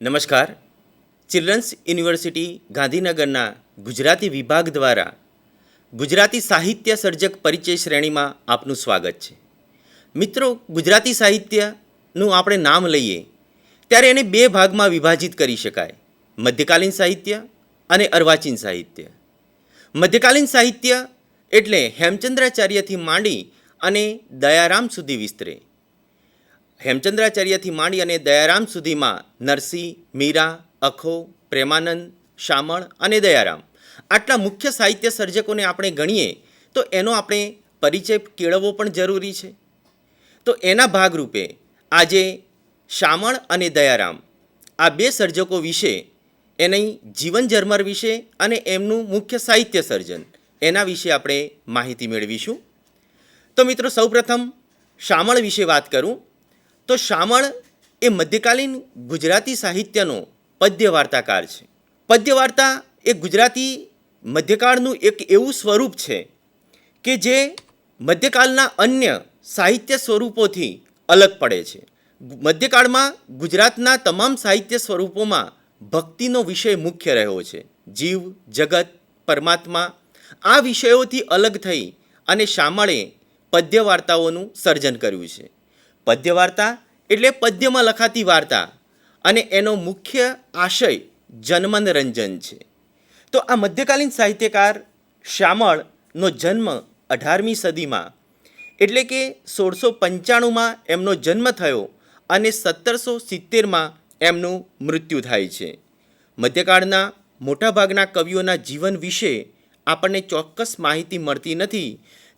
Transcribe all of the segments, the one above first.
નમસ્કાર. Children's university ગાંધીનગરના ગુજરાતી વિભાગ દ્વારા ગુજરાતી સાહિત્ય સર્જક પરિચય શ્રેણીમાં આપનું સ્વાગત છે. મિત્રો, ગુજરાતી સાહિત્યનું આપણે નામ લઈએ ત્યારે એને બે ભાગમાં વિભાજિત કરી શકાય: મધ્યકાલીન સાહિત્ય અને અર્વાચીન સાહિત્ય. મધ્યકાલીન સાહિત્ય એટલે હેમચંદ્રાચાર્યથી માંડી અને દયારામ સુધી વિસ્તરે. હેમચંદ્રાચાર્યથી માંડી અને દયારામ સુધીમાં નરસિંહ, મીરા, અખો, પ્રેમાનંદ, શામળ અને દયારામ આટલા મુખ્ય સાહિત્ય સર્જકોને આપણે ગણીએ તો એનો આપણે પરિચય કેળવવો પણ જરૂરી છે. તો એના ભાગરૂપે આજે શામળ અને દયારામ આ બે સર્જકો વિશે, એની જીવન ઝરમર વિશે અને એમનું મુખ્ય સાહિત્ય સર્જન એના વિશે આપણે માહિતી મેળવીશું. તો મિત્રો, સૌપ્રથમ શામળ વિશે વાત કરું તો શામળ એ મધ્યકાલીન ગુજરાતી સાહિત્યનો પદ્ય વાર્તાકાર છે. પદ્ય વાર્તા એ ગુજરાતી મધ્યકાળનું એક એવું સ્વરૂપ છે કે જે મધ્યકાળના અન્ય સાહિત્ય સ્વરૂપોથી અલગ પડે છે. મધ્યકાળમાં ગુજરાતના તમામ સાહિત્ય સ્વરૂપોમાં ભક્તિનો વિષય મુખ્ય રહ્યો છે. જીવ, જગત, પરમાત્મા આ વિષયોથી અલગ થઈ અને શામળે પદ્ય વાર્તાઓનું સર્જન કર્યું છે. પદ્ય વાર્તા એટલે પદ્યમાં લખાતી વાર્તા અને એનો મુખ્ય આશય જનમનોરંજન છે. તો આ મધ્યકાલીન સાહિત્યકાર શામળનો જન્મ 18મી સદીમાં એટલે કે 1695માં એમનો જન્મ થયો અને 1770માં એમનું મૃત્યુ થાય છે. મધ્યકાળના મોટાભાગના કવિઓના જીવન વિશે આપણને ચોક્કસ માહિતી મળતી નથી,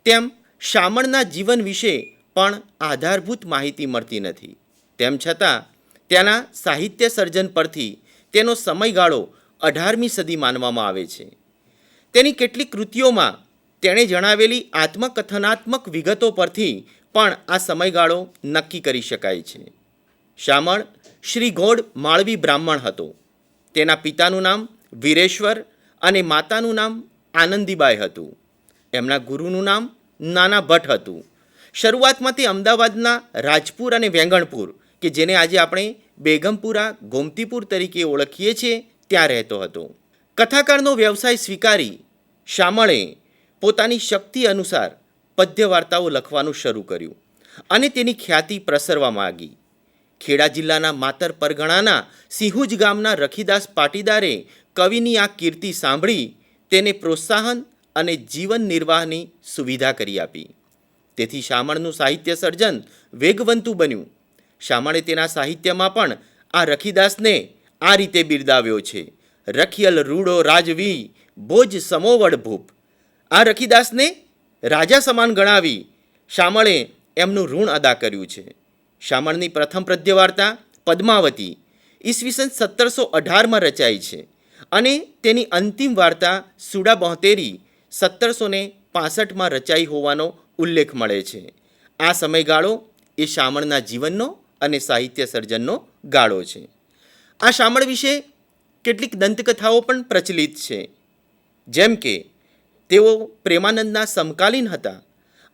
તેમ શામળના જીવન વિશે પણ આધારભૂત માહિતી મળતી નથી. તેમ છતાં ત્યાંના સાહિત્ય સર્જન પરથી તેનો સમયગાળો 18મી સદી માનવામાં આવે છે. તેની કેટલીક કૃતિઓમાં તેણે જણાવેલી આત્મકથનાત્મક વિગતો પરથી પણ આ સમયગાળો નક્કી કરી શકાય છે. શામળ શ્રી ગોળ માળવી બ્રાહ્મણ હતો. તેના પિતાનું નામ વીરેશ્વર અને માતાનું નામ આનંદીબાઈ હતું. એમના ગુરુનું નામ નાના ભટ્ટ હતું. શરૂઆતમાં તે અમદાવાદના રાજપુર અને વેંગણપુર, કે જેને આજે આપણે બેગમપુરા, ગોમતીપુર તરીકે ઓળખીએ છીએ, ત્યાં રહેતો હતો. કથાકારનો વ્યવસાય સ્વીકારી શામળે પોતાની શક્તિ અનુસાર પદ્ય વાર્તાઓ લખવાનું શરૂ કર્યું અને તેની ખ્યાતિ પ્રસરવા માંગી. ખેડા જિલ્લાના માતર પરગણાના સિંહુજ ગામના રખીદાસ પાટીદારે કવિની આ કીર્તિ સાંભળી તેને પ્રોત્સાહન અને જીવન નિર્વાહની સુવિધા કરી આપી. તેથી શામળનું સાહિત્ય સર્જન વેગવંતું બન્યું. શામળે તેના સાહિત્યમાં પણ આ રખીદાસને આ રીતે બિરદાવ્યો છે: રખિયલ રૂડો રાજવી બોજ સમોવડ ભૂપ. આ રખીદાસને રાજા સમાન ગણાવી શામળે એમનું ઋણ અદા કર્યું છે. શામળની પ્રથમ પદ્ય વાર્તા પદ્માવતી ઈસવીસન 1718માં રચાઈ છે અને તેની અંતિમ વાર્તા સુડા બોહતેરી 1765માં રચાઈ હોવાનો ઉલ્લેખ મળે છે. આ સમયગાળો એ શામળના જીવનનો અને સાહિત્ય સર્જનનો ગાળો છે. આ શામળ વિશે કેટલીક દંતકથાઓ પણ પ્રચલિત છે, જેમ કે તેઓ પ્રેમાનંદના સમકાલીન હતા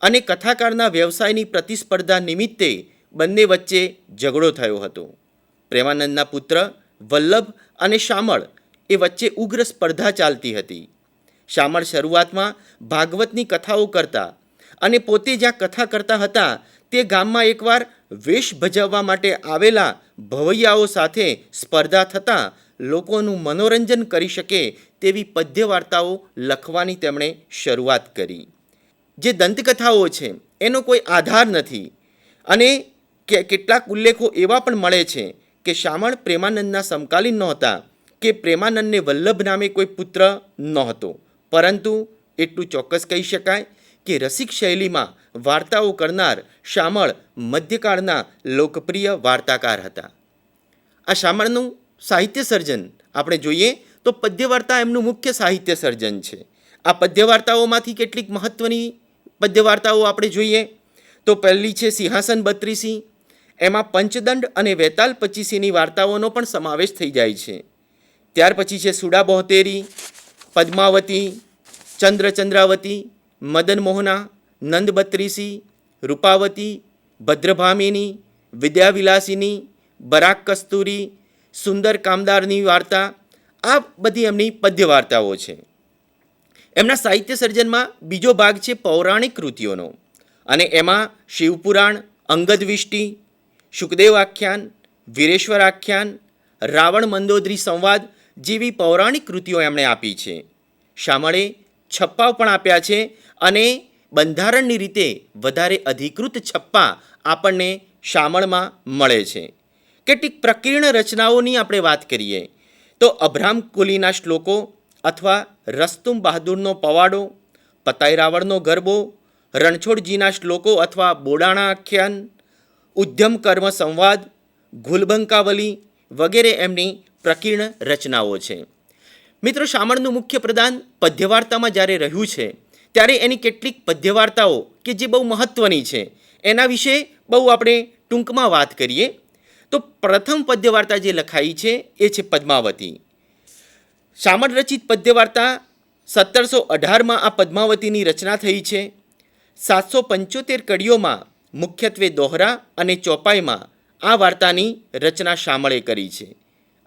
અને કથાકારના વ્યવસાયની પ્રતિસ્પર્ધા નિમિત્તે બંને વચ્ચે ઝઘડો થયો હતો. પ્રેમાનંદના પુત્ર વલ્લભ અને શામળ એ વચ્ચે ઉગ્ર સ્પર્ધા ચાલતી હતી. શામળ શરૂઆતમાં ભાગવતની કથાઓ કરતા અને પોતે જ્યાં કથા કરતા હતા તે ગામમાં એકવાર વેશ ભજવવા માટે આવેલા ભવૈયાઓ સાથે સ્પર્ધા થતાં લોકોનું મનોરંજન કરી શકે તેવી પદ્ય વાર્તાઓ લખવાની તેમણે શરૂઆત કરી. જે દંતકથાઓ છે એનો કોઈ આધાર નથી અને કેટલાક ઉલ્લેખો એવા પણ મળે છે કે શામળ પ્રેમાનંદના સમકાલીન નહોતા કે પ્રેમાનંદને વલ્લભ નામે કોઈ પુત્ર નહોતો, પરંતુ એટલું ચોક્કસ કહી શકાય કે રસિક શૈલીમાં વાર્તાઓ કરનાર શામળ મધ્યકાળના લોકપ્રિય વાર્તાકાર હતા. આ શામળનું સાહિત્ય સર્જન આપણે જોઈએ તો પદ્ય વાર્તા એમનું મુખ્ય સાહિત્ય સર્જન છે. આ પદ્ય વાર્તાઓમાંથી કેટલીક મહત્ત્વની પદ્ય વાર્તાઓ આપણે જોઈએ તો પહેલી છે સિંહાસન બત્રીસી. એમાં પંચદંડ અને વેતાલ પચીસીની વાર્તાઓનો પણ સમાવેશ થઈ જાય છે. ત્યાર પછી છે સુડા બોહતેરી, પદ્માવતી, ચંદ્રચંદ્રાવતી, મદન મોહના, નંદ બત્રીસી, રૂપાવતી, ભદ્રભામિની, વિદ્યાવિલાસિની, બરાક કસ્તુરી, સુંદર કામદારની વાર્તા, આ બધી એમની પદ્ય વાર્તાઓ છે. એમના સાહિત્ય સર્જનમાં બીજો ભાગ છે પૌરાણિક કૃતિઓનો, અને એમાં શિવપુરાણ, અંગદવિષ્ટિ, શુકદેવ આખ્યાન, વીરેશ્વર આખ્યાન, રાવણ મંદોદરી સંવાદ જેવી પૌરાણિક કૃતિઓ એમણે આપી છે. શામળે છપ્પાઓ પણ આપ્યા છે, અને બંધારણની રીતે વધારે અધિકૃત છપ્પા આપણને શામળમાં મળે છે. કેટલીક પ્રકીર્ણ રચનાઓની આપણે વાત કરીએ તો અબ્રાહમ કુલીના શ્લોકો અથવા રસ્તુમ બહાદુરનો પવાડો, પતાઈ રાવળનો ગરબો, રણછોડજીના શ્લોકો અથવા બોડાણા આખ્યાન, ઉદ્યમ કર્મ સંવાદ, ગુલબંકાવલી વગેરે એમની પ્રકીર્ણ રચનાઓ છે. મિત્રો, શામળનું મુખ્ય પ્રદાન પદ્યવાર્તામાં જ્યારે રહ્યું છે ત્યારે એની કેટલીક પદ્યવાર્તાઓ કે જે બહુ મહત્ત્વની છે એના વિશે બહુ આપણે ટૂંકમાં વાત કરીએ તો પ્રથમ પદ્યવાર્તા જે લખાઈ છે એ છે પદ્માવતી. શામળ રચિત પદ્યવાર્તા 1718માં આ પદ્માવતીની રચના થઈ છે. 775 કડીઓમાં મુખ્યત્વે દોહરા અને ચોપાઈમાં આ વાર્તાની રચના શામળે કરી છે.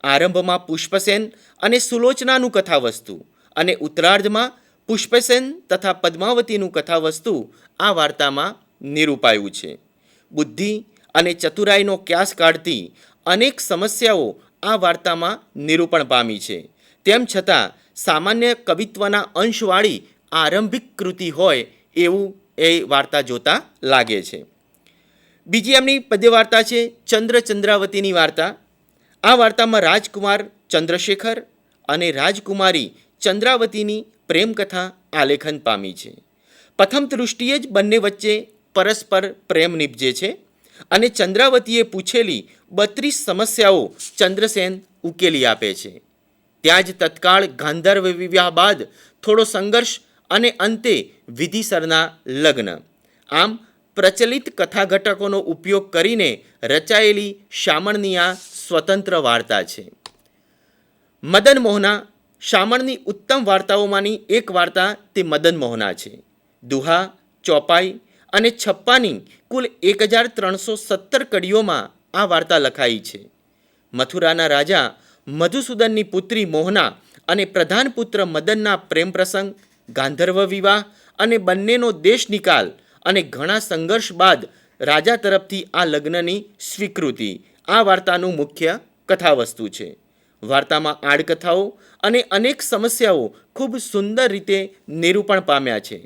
આરંભમાં પુષ્પસેન અને સુલોચનાનું કથાવસ્તુ અને ઉત્તરાર્ધમાં પુષ્પસેન તથા પદ્માવતીનું કથાવસ્તુ આ વાર્તામાં નિરૂપાયું છે. બુદ્ધિ અને ચતુરાઈનો ક્યાસ કાઢતી અનેક સમસ્યાઓ આ વાર્તામાં નિરૂપણ પામી છે. તેમ છતાં સામાન્ય કવિત્વના અંશવાળી આરંભિક કૃતિ હોય એવું એ વાર્તા જોતા લાગે છે. બીજી એમની પદ્યવાર્તા છે ચંદ્રચંદ્રાવતીની વાર્તા. આ વાર્તામાં રાજકુમાર ચંદ્રશેખર અને રાજકુમારી ચંદ્રાવતીની પ્રેમકથા આલેખન પામી છે. પ્રથમ દૃષ્ટિએ જ બંને વચ્ચે પરસ્પર પ્રેમ નિપજે છે, અને ચંદ્રાવતીએ પૂછેલી 32 સમસ્યાઓ ચંદ્રસેન ઉકેલી આપે છે. ત્યાં જ તત્કાળ ગાંધર્વ વિવાહ બાદ થોડો સંઘર્ષ અને અંતે વિધિસરના લગ્ન. આમ પ્રચલિત કથાઘટકોનો ઉપયોગ કરીને રચાયેલી શામળની આ સ્વતંત્ર વાર્તા છે. મદન મોહના શામળની ઉત્તમ વાર્તાઓમાંની એક વાર્તા તે મદન મોહના છે. દુહા, ચોપાઈ અને છપ્પાની કુલ 1317 કડીઓમાં આ વાર્તા લખાઈ છે. મથુરાના રાજા મધુસૂદનની પુત્રી મોહના અને પ્રધાન પુત્ર મદનના પ્રેમ પ્રસંગ, ગાંધર્વ વિવાહ અને બંનેનો દેશ નિકાલ અને ઘણા સંઘર્ષ બાદ રાજા તરફથી આ લગ્નની સ્વીકૃતિ આ વાર્તાનું મુખ્ય કથાવસ્તુ છે. વાર્તામાં આડકથાઓ અને અનેક સમસ્યાઓ ખૂબ સુંદર રીતે નિરૂપણ પામ્યા છે.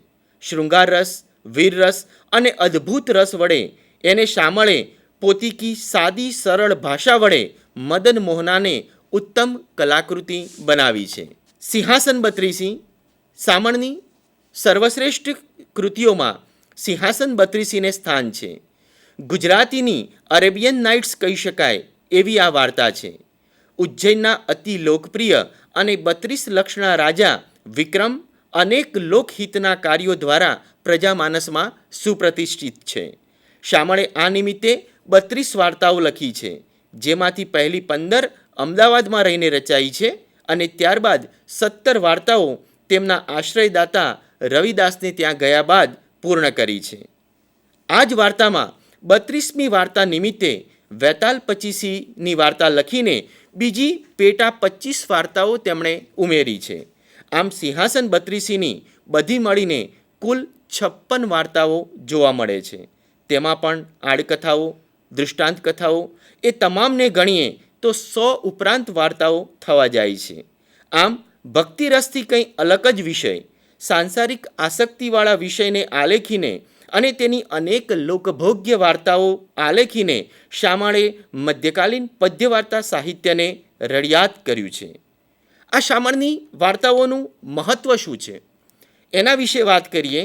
શૃંગાર રસ, વીર રસ અને અદ્ભુત રસ વડે એને શામળે પોતીકી સાદી સરળ ભાષા વડે મદન મોહનાને ઉત્તમ કલાકૃતિ બનાવી છે. સિંહાસન બત્રીસી શામળની સર્વશ્રેષ્ઠ કૃતિઓમાં સિંહાસન બત્રીસીને સ્થાન છે. ગુજરાતીની અરેબિયન નાઇટ્સ કહી શકાય એવી આ વાર્તા છે. ઉજ્જૈનના અતિ લોકપ્રિય અને 32 લક્ષના રાજા વિક્રમ અનેક લોકહિતના કાર્યો દ્વારા પ્રજામાનસમાં સુપ્રતિષ્ઠિત છે. શામળે આ નિમિત્તે 32 વાર્તાઓ લખી છે, જેમાંથી પહેલી 15 અમદાવાદમાં રહીને રચાઈ છે, અને ત્યારબાદ 17 વાર્તાઓ તેમના આશ્રયદાતા રવિદાસને ત્યાં ગયા બાદ પૂર્ણ કરી છે. આ જ વાર્તામાં 32મી વાર્તા નિમિત્તે વેતાલ પચીસીની વાર્તા લખીને બીજી પેટા 25 વાર્તાઓ તેમણે ઉમેરી છે. આમ સિંહાસન બત્રીસીની બધી મળીને કુલ 56 વાર્તાઓ જોવા મળે છે. તેમાં પણ આડકથાઓ, દૃષ્ટાંત કથાઓ એ તમામને ગણીએ તો 100 ઉપરાંત વાર્તાઓ થવા જાય છે. આમ ભક્તિરસથી કંઈ અલગ જ વિષય, સાંસારિક આસક્તિવાળા વિષયને આલેખીને અને તેની અનેક લોકભોગ્ય વાર્તાઓ આલેખીને શામળે મધ્યકાલીન પદ્યવાર્તા સાહિત્યને રડિયાત કર્યું છે. આ શામળની વાર્તાઓનું મહત્ત્વ શું છે એના વિશે વાત કરીએ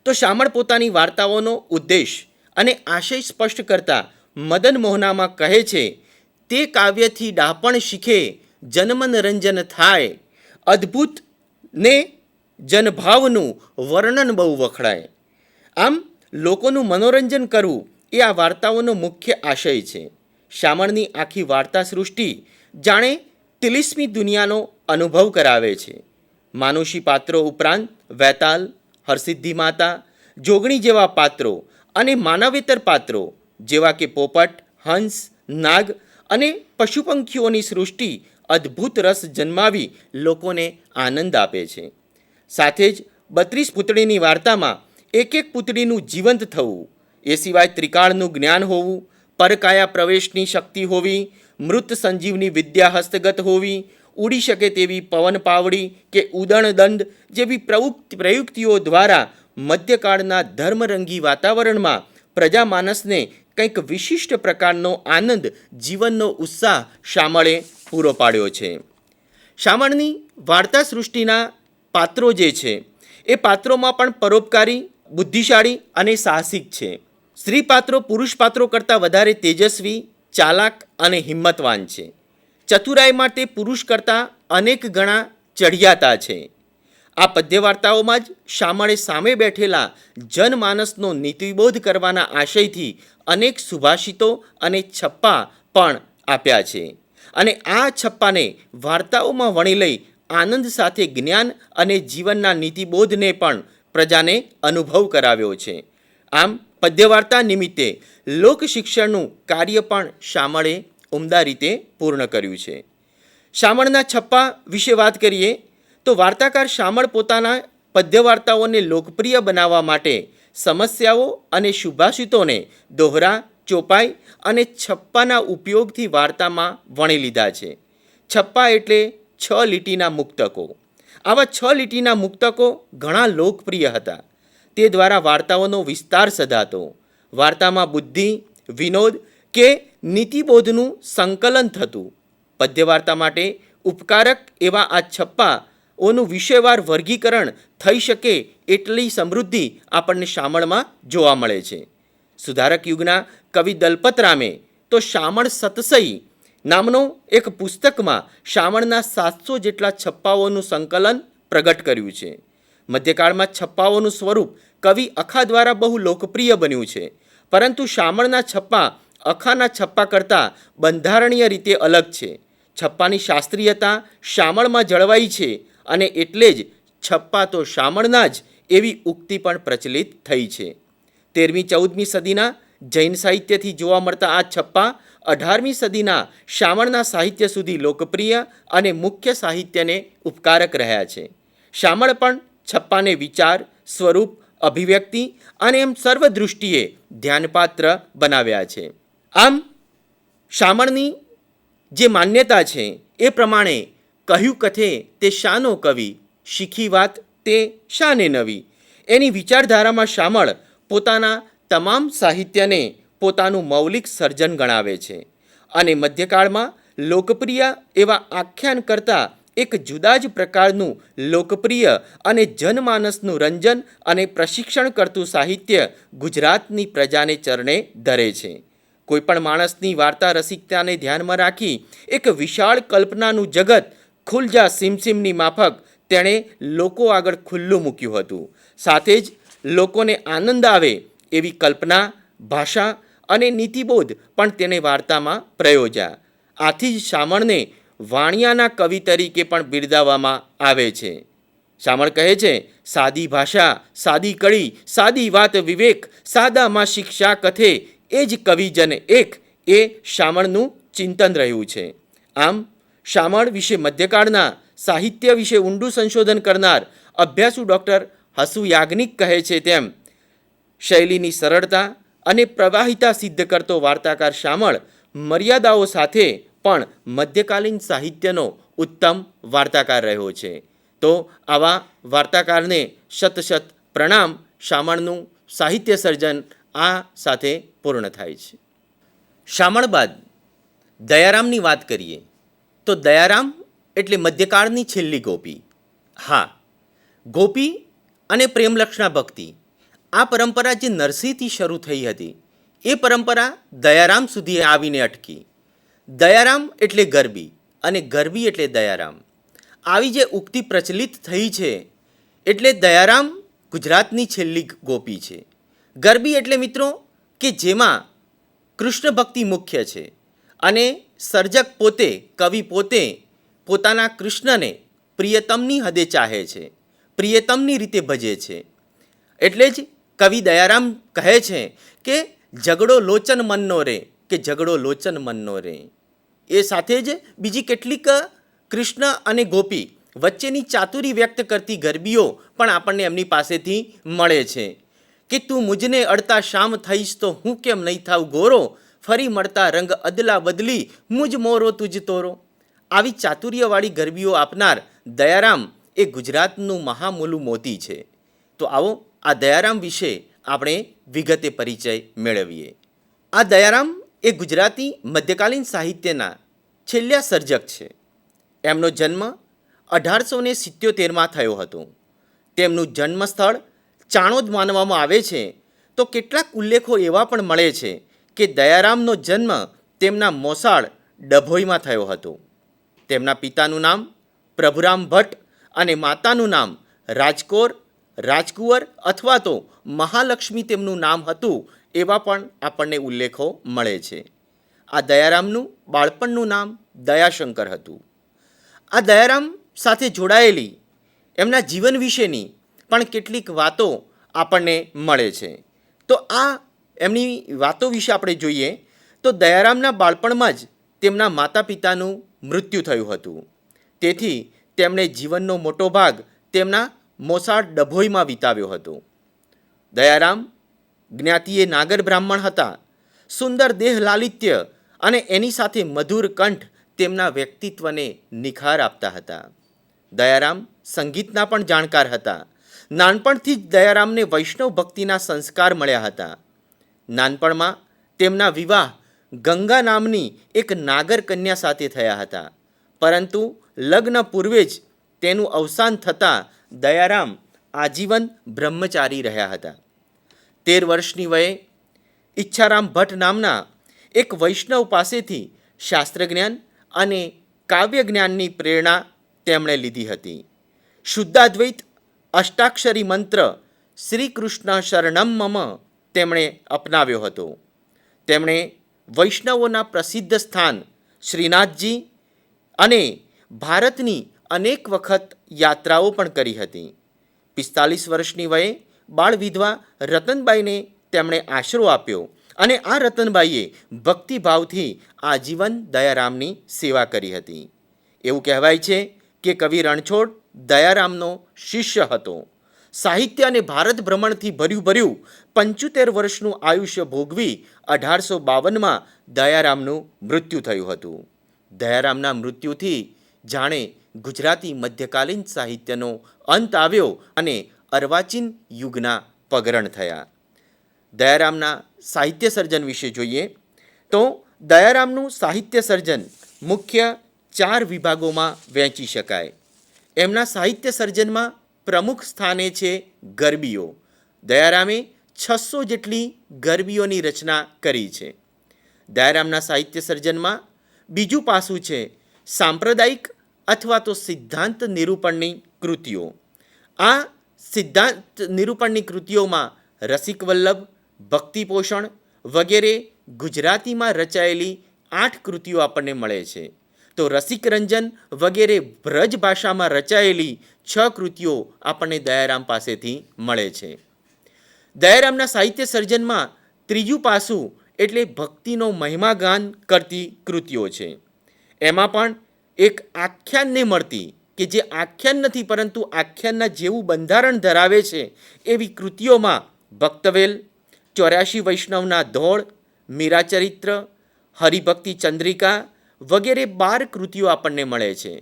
તો શામળ પોતાની વાર્તાઓનો ઉદ્દેશ અને આશય સ્પષ્ટ કરતા મદન મોહનામાં કહે છે, તે કાવ્યથી ડાપણ શીખે જનમનરંજન થાય, અદ્ભુત ને જનભાવનું વર્ણન બહુ વખણાય. આમ લોકોનું મનોરંજન કરવું એ આ વાર્તાઓનો મુખ્ય આશય છે. શામળની આખી વાર્તા સૃષ્ટિ જાણે 30મી દુનિયાનો અનુભવ કરાવે છે. માનુષી પાત્રો ઉપરાંત વેતાલ, હરસિદ્ધિ માતા, જોગણી જેવા પાત્રો અને માનવેતર પાત્રો જેવા કે પોપટ, હંસ, નાગ અને પશુ પંખીઓની સૃષ્ટિ અદ્ભુત રસ જન્માવી લોકોને આનંદ આપે છે. સાથે જ 32 પૂતળીની વાર્તામાં એક એક પૂતળીનું જીવંત થવું, એ સિવાય ત્રિકાળનું જ્ઞાન હોવું, પરકાયા પ્રવેશની શક્તિ હોવી, મૃત સંજીવની વિદ્યા હસ્તગત હોવી, ઉડી શકે તેવી પવન પાવડી કે ઉદણદંડ જેવી પ્રયુક્તિઓ દ્વારા મધ્યકાળના ધર્મરંગી વાતાવરણમાં પ્રજામાનસને કંઈક વિશિષ્ટ પ્રકારનો આનંદ, જીવનનો ઉત્સાહ શામળે પૂરો પાડ્યો છે. શામળની વાર્તા સૃષ્ટિના પાત્રો જે છે એ પાત્રોમાં પણ પરોપકારી, બુદ્ધિશાળી અને સાહસિક છે. સ્ત્રી પાત્રો પુરુષ પાત્રો કરતાં વધારે તેજસ્વી, ચાલાક અને હિંમતવાન છે. ચતુરાઈમાં તે પુરુષ કરતાં અનેક ગણા ચઢિયાતા છે. આ પદ્ય વાર્તાઓમાં જ શામળે સામે બેઠેલા જનમાનસનો નીતિબોધ કરવાના આશયથી અનેક સુભાષિતો અને છપ્પા પણ આપ્યા છે. અને આ છપ્પાને વાર્તાઓમાં વણી લઈ આનંદ સાથે જ્ઞાન અને જીવનના નીતિબોધને પણ પ્રજાને અનુભવ કરાવ્યો છે. આમ પદ્યવાર્તા નિમિત્તે લોકશિક્ષણનું કાર્ય પણ શામળે ઉમદા રીતે પૂર્ણ કર્યું છે. શામળના છપ્પા વિશે વાત કરીએ તો વાર્તાકાર શામળ પોતાના પદ્યવાર્તાઓને લોકપ્રિય બનાવવા માટે સમસ્યાઓ અને સુભાષિતોને દોહરા, ચોપાઈ અને છપ્પાના ઉપયોગથી વાર્તામાં વણી લીધા છે. છપ્પા એટલે 6 લીટીના મુક્તકો. આવા 6 લીટીના મુક્તકો ઘણા લોકપ્રિય હતા. તે દ્વારા વાર્તાઓનો વિસ્તાર સધાતો. વાર્તામાં બુદ્ધિ, વિનોદ કે નીતિબોધનું સંકલન થતું. પદ્યવાર્તા માટે ઉપકારક એવા આ છપ્પાઓનું વિષયવાર વર્ગીકરણ થઈ શકે એટલી સમૃદ્ધિ આપણને શામળમાં જોવા મળે છે. સુધારક યુગના કવિ દલપતરામે તો શામળ સતસઈ નામનો એક પુસ્તકમાં શામળના 700 જેટલા છપ્પાઓનું સંકલન પ્રગટ કર્યું છે. મધ્યકાળમાં છપ્પાઓનું સ્વરૂપ કવિ અખા દ્વારા બહુ લોકપ્રિય બન્યું છે. પરંતુ શામળના છપ્પા અખાના છપ્પા કરતાં બંધારણીય રીતે અલગ છે. છપ્પાની શાસ્ત્રીયતા શામળમાં જળવાઈ છે અને એટલે જ છપ્પા તો શામળના જ એવી ઉક્તિ પણ પ્રચલિત થઈ છે. 13મી-14મી સદીના જૈન સાહિત્યથી જોવા મળતા આ છપ્પા 18મી સદીના શામળના સાહિત્ય સુધી લોકપ્રિય અને મુખ્ય સાહિત્યને ઉપકારક રહ્યા છે. શામળ પણ છપ્પાને વિચાર, સ્વરૂપ, અભિવ્યક્તિ અને એમ સર્વ દૃષ્ટિએ ધ્યાનપાત્ર બનાવ્યા છે. આમ શામળની જે માન્યતા છે એ પ્રમાણે કહ્યું કથે તે શાનો કવિ, શીખી વાત તે શાને નવી, એની વિચારધારામાં શામળ પોતાના તમામ સાહિત્યને પોતાનું મૌલિક સર્જન ગણાવે છે અને મધ્યકાળમાં લોકપ્રિય એવા આખ્યાન કરતાં એક જુદા જ પ્રકારનું લોકપ્રિય અને જનમાનસનું રંજન અને પ્રશિક્ષણ કરતું સાહિત્ય ગુજરાતની પ્રજાને ચરણે ધરે છે. કોઈપણ માણસની વાર્તા રસિકતાને ધ્યાનમાં રાખી એક વિશાળ કલ્પનાનું જગત ખુલજા સિમસિમની માફક તેણે લોકો આગળ ખુલ્લું મૂક્યું હતું. સાથે જ લોકોને આનંદ આવે એવી કલ્પના, ભાષા અને નીતિબોધ પણ તેને વાર્તામાં પ્રયોજ્યા. આથી જ શામળને વાણિયાના કવિ તરીકે પણ બિરદાવવામાં આવે છે. શામળ કહે છે, સાદી ભાષા, સાદી કળી, સાદી વાત વિવેક, સાદામાં શિક્ષા કથે એ જ કવિજન એક, એ શામળનું ચિંતન રહ્યું છે. આમ શામળ વિશે મધ્યકાળના સાહિત્ય વિશે ઊંડું સંશોધન કરનાર અભ્યાસુ ડૉક્ટર હસુ યાજ્ઞિક કહે છે તેમ શૈલીની સરળતા અને પ્રવાહિતા સિદ્ધ કરતો વાર્તાકાર શામળ મર્યાદાઓ સાથે પણ મધ્યકાલીન સાહિત્યનો ઉત્તમ વાર્તાકાર રહ્યો છે. તો આવા વાર્તાકારને શત પ્રણામ. શામળનું સાહિત્ય સર્જન આ સાથે પૂર્ણ થાય છે. શામળ બાદ દયારામની વાત કરીએ તો દયારામ એટલે મધ્યકાળની છેલ્લી ગોપી. હા, ગોપી અને પ્રેમલક્ષણા ભક્તિ આ પરંપરા જે નરસિંહથી શરૂ થઈ હતી એ પરંપરા દયારામ સુધી આવીને અટકી. દયારામ એટલે ગરબી અને ગરબી એટલે દયારામ. આવી જે ઉક્તિ પ્રચલિત થઈ છે એટલે દયારામ ગુજરાતની છેલ્લી ગોપી છે. ગરબી એટલે મિત્રો કે જેમાં કૃષ્ણ ભક્તિ મુખ્ય છે અને સર્જક પોતે, કવિ પોતે પોતાના કૃષ્ણને પ્રિયતમની હદે ચાહે છે, પ્રિયતમની રીતે ભજે છે. એટલે જ કવિ દયારામ કહે છે કે ઝઘડો લોચન મનનો રે, કે ઝઘડો લોચન મનનો રે. એ સાથે જ બીજી કેટલીક કૃષ્ણ અને ગોપી વચ્ચેની ચાતુરી વ્યક્ત કરતી ગરબીઓ પણ આપણને એમની પાસેથી મળે છે કે તું મુજને અડતા શામ થઈશ તો હું કેમ નહીં થાવ ગોરો, ફરી મળતા રંગ અદલા બદલી મુજ મોરો તુજ તોરો. આવી ચાતુર્યવાળી ગરબીઓ આપનાર દયારામ એ ગુજરાતનું મહામૂલું મોતી છે. તો આવો આ દયારામ વિશે આપણે વિગતે પરિચય મેળવીએ. આ દયારામ એ ગુજરાતી મધ્યકાલીન સાહિત્યના છેલ્લા સર્જક છે. એમનો જન્મ 1877માં થયો હતો. તેમનું જન્મસ્થળ ચાણોદ માનવામાં આવે છે. તો કેટલાક ઉલ્લેખો એવા પણ મળે છે કે દયારામનો જન્મ તેમના મોસાળ ડભોઈમાં થયો હતો. તેમના પિતાનું નામ પ્રભુરામ ભટ્ટ અને માતાનું નામ રાજકુંવર અથવા તો મહાલક્ષ્મી તેમનું નામ હતું એવા પણ આપણને ઉલ્લેખો મળે છે. આ દયારામનું બાળપણનું નામ દયાશંકર હતું. આ દયારામ સાથે જોડાયેલી એમના જીવન વિશેની પણ કેટલીક વાતો આપણને મળે છે. તો આ એમની વાતો વિશે આપણે જોઈએ તો દયારામના બાળપણમાં જ તેમના માતા પિતાનું મૃત્યુ થયું હતું. તેથી તેમણે જીવનનો મોટો ભાગ તેમના મોસાળ ડભોઈમાં વિતાવ્યો હતો. દયારામ જ્ઞાતિએ નાગર બ્રાહ્મણ હતા. સુંદર દેહ લાલિત્ય અને એની સાથે મધુર કંઠ તેમના વ્યક્તિત્વને નિખાર આપતા હતા. દયારામ સંગીતના પણ જાણકાર હતા. નાનપણથી જ દયારામને વૈષ્ણવ ભક્તિના સંસ્કાર મળ્યા હતા. નાનપણમાં તેમના વિવાહ ગંગા નામની એક નાગર કન્યા સાથે થયા હતા. પરંતુ લગ્ન પૂર્વે જ તેનું અવસાન થતાં દયારામ આજીવન બ્રહ્મચારી રહ્યા હતા. 13 વર્ષની વયે ઈચ્છારામ ભટ્ટ નામના એક વૈષ્ણવ પાસેથી શાસ્ત્રજ્ઞાન અને કાવ્ય જ્ઞાનની પ્રેરણા તેમણે લીધી હતી. શુદ્ધાદ્વૈત અષ્ટાક્ષરી મંત્ર શ્રી કૃષ્ણ શરણમ મમ તેમણે અપનાવ્યો હતો. તેમણે વૈષ્ણવોના પ્રસિદ્ધ સ્થાન શ્રીનાથજી અને ભારતની અનેક વખત યાત્રાઓ પણ કરી હતી. 45 વર્ષની વયે બાળ વિધવા રતનબાઈને તેમણે આશરો આપ્યો અને આ રતનબાઈએ ભક્તિભાવથી આજીવન દયારામની સેવા કરી હતી. એવું કહેવાય છે કે કવિ રણછોડ દયારામનો શિષ્ય હતો. સાહિત્ય અને ભારત ભ્રમણથી ભર્યું 75 વર્ષનું આયુષ્ય ભોગવી 1852માં દયારામનું મૃત્યુ થયું હતું. દયારામના મૃત્યુથી જાણે ગુજરાતી મધ્યકાલીન સાહિત્યનો અંત આવ્યો અને અર્વાચીન યુગના પગરણ થયા. દયારામના સાહિત્ય સર્જન વિશે જોઈએ તો દયારામનું સાહિત્ય સર્જન મુખ્ય 4 વિભાગોમાં વહેંચી શકાય. એમના સાહિત્ય સર્જનમાં પ્રમુખ સ્થાને છે ગરબીઓ. દયારામે 600 જેટલી ગરબીઓની રચના કરી છે. દયારામના સાહિત્ય સર્જનમાં બીજું પાસું છે સાંપ્રદાયિક અથવા તો સિદ્ધાંત નિરૂપણની કૃતિઓ. આ સિદ્ધાંત નિરૂપણની કૃતિઓમાં રસિક વલ્લભ, ભક્તિપોષણ વગેરે ગુજરાતીમાં રચાયેલી 8 કૃતિઓ આપણને મળે છે. તો રસિક રંજન વગેરે બ્રજ ભાષામાં રચાયેલી 6 કૃતિઓ આપણને દયારામ પાસેથી મળે છે. દયારામના સાહિત્ય સર્જનમાં ત્રીજું પાસું એટલે ભક્તિનો મહિમાગાન કરતી કૃતિઓ છે. એમાં પણ એક આખ્યાનને મળતી કે જે આખ્યાન નથી પરંતુ આખ્યાનના જેવું બંધારણ ધરાવે છે એવી કૃતિઓમાં ભક્તવેલ, 84 વૈષ્ણવના ધોળ, મીરાચરિત્ર, હરિભક્તિ ચંદ્રિકા વગેરે 12 કૃતિઓ આપણને મળે છે.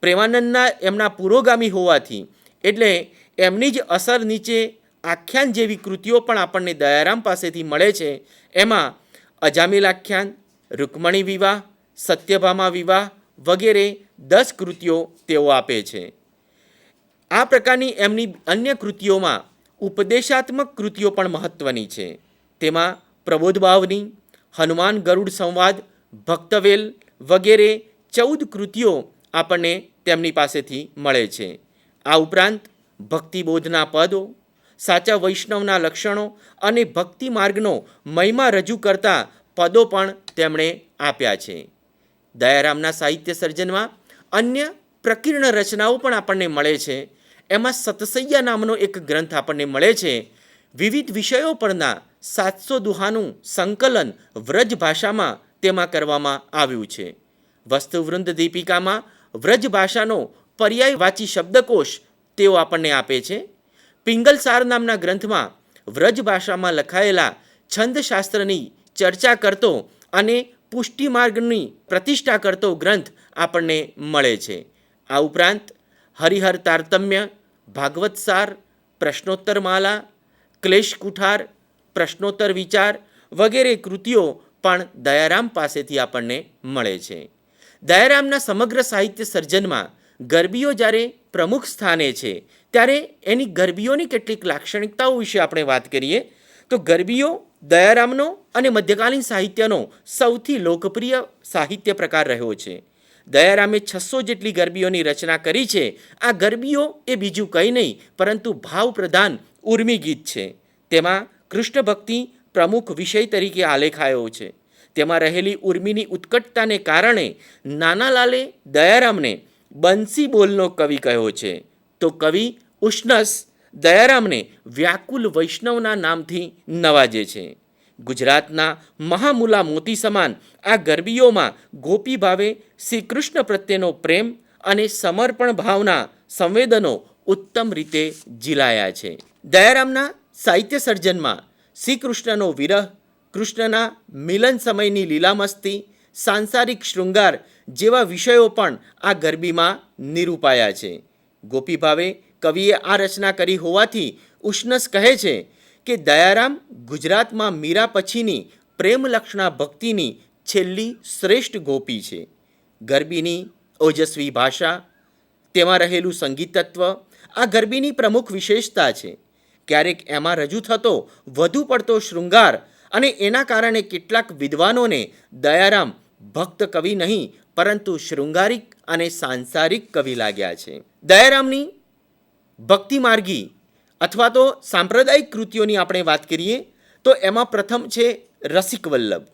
પ્રેમાનંદના એમના પુરોગામી હોવાથી એટલે એમની જ અસર નીચે આખ્યાન જેવી કૃતિઓ પણ આપણને દયારામ પાસેથી મળે છે. એમાં અજામિલ આખ્યાન, રૂકમણી વિવાહ, સત્યભામા વિવાહ વગેરે 10 કૃતિઓ તેઓ આપે છે. આ પ્રકારની એમની અન્ય કૃતિઓમાં ઉપદેશાત્મક કૃતિઓ પણ મહત્ત્વની છે. તેમાં પ્રબોધબાવની, હનુમાન ગરુડ સંવાદ, ભક્તવેલ વગેરે 14 કૃતિઓ આપણને તેમની પાસેથી મળે છે. આ ઉપરાંત ભક્તિબોધના પદો, સાચા વૈષ્ણવના લક્ષણો અને ભક્તિ માર્ગનો મહિમા રજૂ કરતા પદો પણ તેમણે આપ્યા છે. દયારામના સાહિત્ય સર્જનમાં અન્ય પ્રકીર્ણ રચનાઓ પણ આપણને મળે છે. એમાં સતસૈયા નામનો એક ગ્રંથ આપણને મળે છે. વિવિધ વિષયો પરના 700 દુહાનું સંકલન વ્રજ ભાષામાં તેમાં કરવામાં આવ્યું છે. વસ્તુવૃંદ દીપિકામાં વ્રજ ભાષાનો પર્યાયવાચી શબ્દકોશ તેઓ આપણને આપે છે. પિંગલસાર નામના ગ્રંથમાં વ્રજ ભાષામાં લખાયેલા છંદશાસ્ત્રની ચર્ચા કરતો અને પુષ્ટિમાર્ગની પ્રતિષ્ઠા કરતો ગ્રંથ આપણને મળે છે. આ ઉપરાંત હરિહર તારતમ્ય, ભાગવતસાર, પ્રશ્નોત્તરમાલા, ક્લેશ કુઠાર, પ્રશ્નોત્તર વિચાર વગેરે કૃતિઓ પણ દયારામ પાસેથી આપણને મળે છે. દયારામના સમગ્ર સાહિત્ય સર્જનમાં ગરબીઓ જ્યારે પ્રમુખ સ્થાને છે ત્યારે એની ગરબીઓની કેટલીક લાક્ષણિકતાઓ વિશે આપણે વાત કરીએ તો ગરબીઓ દયારામનો અને મધ્યકાલીન સાહિત્યનો સૌથી લોકપ્રિય સાહિત્ય પ્રકાર રહ્યો છે. દયારામે 600 જેટલી ગરબીઓની રચના કરી છે. આ ગરબીઓ એ બીજું કંઈ નહીં પરંતુ ભાવપ્રધાન ઉર્મી ગીત છે. તેમાં કૃષ્ણ ભક્તિ પ્રમુખ વિષય તરીકે આલેખાયો છે. તેમાં રહેલી ઉર્મિની ઉત્કટતાને કારણે નાનાલાલે દયારામને બંસી બોલનો કવિ કહ્યો છે. તો કવિ ઉષ્ણસ દયારામને વ્યાકુલ વૈષ્ણવના નામથી નવાજે છે. ગુજરાતના મહામુલા મોતી સમાન આ ગરબીઓમાં ગોપી ભાવે શ્રી કૃષ્ણ પ્રત્યેનો પ્રેમ અને સમર્પણ ભાવના સંવેદનો ઉત્તમ રીતે ઝીલાયા છે. દયારામના સાહિત્ય સર્જનમાં શ્રી કૃષ્ણનો વિરહ, કૃષ્ણના મિલન સમયની લીલામસ્તી, સાંસારિક શૃંગાર જેવા વિષયો પણ આ ગરબીમાં નિરૂપાયા છે. ગોપી ભાવે કવિએ આ રચના કરી હોવાથી ઉષ્ણસ કહે છે કે દયારામ ગુજરાતમાં મીરા પછીની પ્રેમલક્ષણા ભક્તિની છેલ્લી શ્રેષ્ઠ ગોપી છે. ગરબીની ઓજસ્વી ભાષા, તેમાં રહેલું સંગીત તત્વ આ ગરબીની પ્રમુખ વિશેષતા છે. ક્યારેક એમાં રજૂ થતો વધુ પડતો શૃંગાર અને એના કારણે કેટલાક વિદ્વાનોને દયારામ ભક્ત કવિ નહીં પરંતુ શૃંગારિક અને સાંસારિક કવિ લાગ્યા છે. દયારામની ભક્તિમાર્ગી અથવા તો સાંપ્રદાયિક કૃતિઓની આપણે વાત કરીએ તો એમાં પ્રથમ છે રસિક વલ્લભ.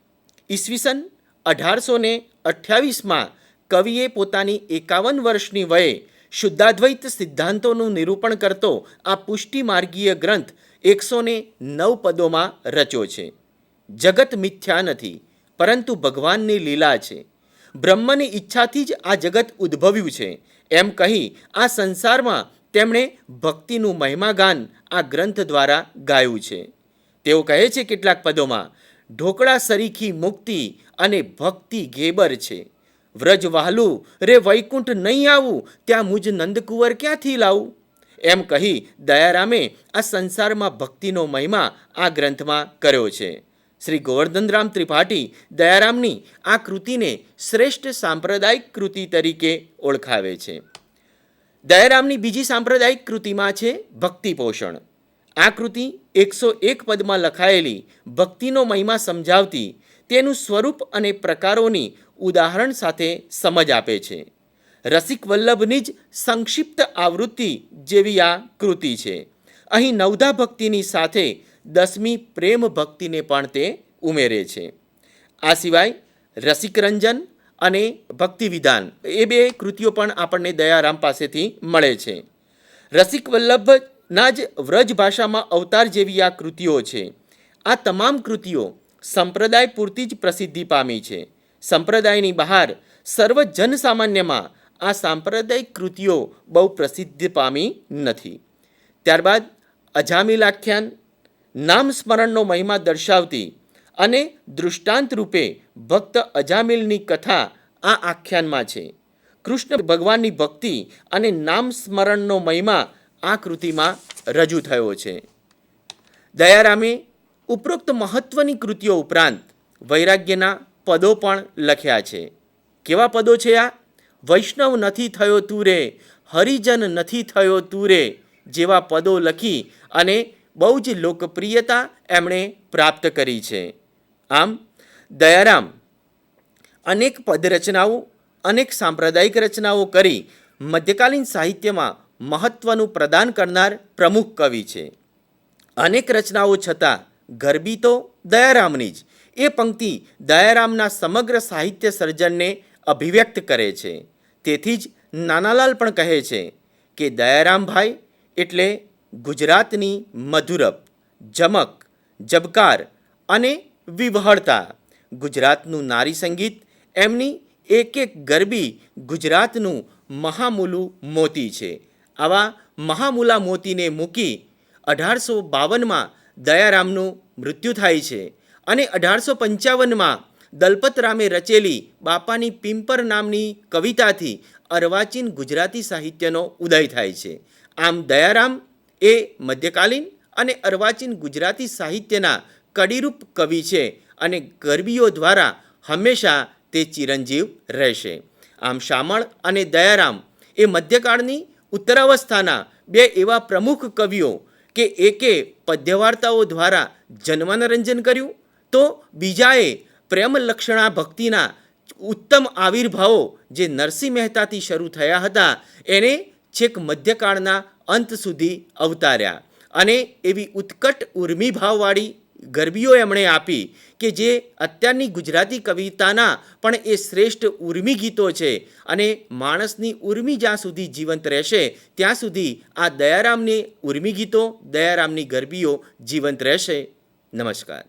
ઈસવીસન 1828માં કવિએ પોતાની 51 વર્ષની વયે શુદ્ધાદ્વૈત સિદ્ધાંતોનું નિરૂપણ કરતો આ પુષ્ટિમાર્ગીય ગ્રંથ 109 પદોમાં રચ્યો છે. જગત મિથ્યા નથી પરંતુ ભગવાનની લીલા છે. બ્રહ્મની ઈચ્છાથી જ આ જગત ઉદ્ભવ્યું છે એમ કહી આ સંસારમાં તેમણે ભક્તિનું મહિમાગાન આ ગ્રંથ દ્વારા ગાયું છે. તેઓ કહે છે કેટલાક પદોમાં, ઢોકળા સરીખી મુક્તિ અને ભક્તિ ઘેબર છે. વ્રજ વહાલું રે વૈકુંઠ નહીં આવું, ત્યાં મુજ નંદકુંવર ક્યાંથી લાવું? એમ કહી દયારામે આ સંસારમાં ભક્તિનો મહિમા આ ગ્રંથમાં કર્યો છે. શ્રી ગોવર્ધનરામ ત્રિપાઠી દયારામની આ કૃતિને શ્રેષ્ઠ સાંપ્રદાયિક કૃતિ તરીકે ઓળખાવે છે. દયારામની બીજી સાંપ્રદાયિક કૃતિમાં છે ભક્તિપોષણ. આ કૃતિ 101 પદમાં લખાયેલી ભક્તિનો મહિમા સમજાવતી તેનું સ્વરૂપ અને પ્રકારોની ઉદાહરણ સાથે સમજ આપે છે. રસિક વલ્લભની જ સંક્ષિપ્ત આવૃત્તિ જેવી આ કૃતિ છે. અહીં નવધા ભક્તિની સાથે 10મી પ્રેમ ભક્તિને પણ તે ઉમેરે છે. આ સિવાય રસિકરંજન અને ભક્તિ વિધાન એ બે કૃતિઓ પણ આપણને દયારામ પાસેથી મળે છે. રસિક વલ્લભના જ વ્રજ ભાષામાં અવતાર જેવી આ કૃતિઓ છે. આ તમામ કૃતિઓ સંપ્રદાય પૂરતી જ પ્રસિદ્ધિ પામી છે. સંપ્રદાયની બહાર સર્વ જનસામાન્યમાં આ સાંપ્રદાયિક કૃતિઓ બહુ પ્રસિદ્ધિ પામી નથી. ત્યારબાદ અજામિલ આખ્યાન નામ સ્મરણનો મહિમા દર્શાવતી અને દૃષ્ટાંત રૂપે ભક્ત અજામિલની કથા આ આખ્યાનમાં છે. કૃષ્ણ ભગવાનની ભક્તિ અને નામ સ્મરણનો મહિમા આ કૃતિમાં રજૂ થયો છે. દયારામે ઉપરોક્ત મહત્વની કૃતિઓ ઉપરાંત વૈરાગ્યના પદો પણ લખ્યા છે. કેવા પદો છે આ? વૈષ્ણવ નથી થયો તું રે, હરિજન નથી થયો તું રે જેવા પદો લખી અને બહુ જ લોકપ્રિયતા એમણે પ્રાપ્ત કરી છે. આમ દયારામ અનેક પદરચનાઓ, અનેક સાંપ્રદાયિક રચનાઓ કરી મધ્યકાલીન સાહિત્યમાં મહત્વનું પ્રદાન કરનાર પ્રમુખ કવિ છે. અનેક રચનાઓ છતાં ગરબી તો દયારામની જ. એ પંક્તિ દયારામના સમગ્ર સાહિત્ય સર્જનને અભિવ્યક્ત કરે છે. તેથી જ નાનાલાલ પણ કહે છે કે દયારામભાઈ એટલે ગુજરાતની મધુરપ, જમક, જબકાર અને વિવહળતા, ગુજરાતનું નારી સંગીત, એમની એક એક ગરબી ગુજરાતનું મહામૂલું મોતી છે. આવા મહામૂલા મોતીને મૂકી 1852માં દયારામનું મૃત્યુ થાય છે અને 1855માં દલપતરામે રચેલી બાપાની પિંપર નામની કવિતાથી અર્વાચીન ગુજરાતી સાહિત્યનો ઉદય થાય છે. આમ દયારામ એ મધ્યકાલીન અને અર્વાચીન ગુજરાતી સાહિત્યના કડીરૂપ કવિ છે અને ગરબીઓ દ્વારા હંમેશા તે ચિરંજીવ રહેશે. આમ શામળ અને દયારામ એ મધ્યકાળની ઉત્તરાવસ્થાના બે એવા પ્રમુખ કવિઓ કે એકે પદ્યવાર્તાઓ દ્વારા જન્મનોરંજન કર્યું તો બીજાએ પ્રેમલક્ષણા ભક્તિના ઉત્તમ આવિર્ભાવો જે નરસિંહ મહેતાથી શરૂ થયા હતા એને છેક મધ્યકાળના અંત સુધી અવતાર્યા અને એવી ઉત્કટ ઉર્મિભાવવાળી ગરબીઓ એમણે આપી કે જે અત્યારની ગુજરાતી કવિતાના પણ એ શ્રેષ્ઠ ઉર્મિ ગીતો છે અને માણસની ઉર્મિ જ્યાં સુધી જીવંત રહેશે ત્યાં સુધી આ દયારામની ઉર્મિ ગીતો, દયારામની ગરબીઓ જીવંત રહેશે. નમસ્કાર.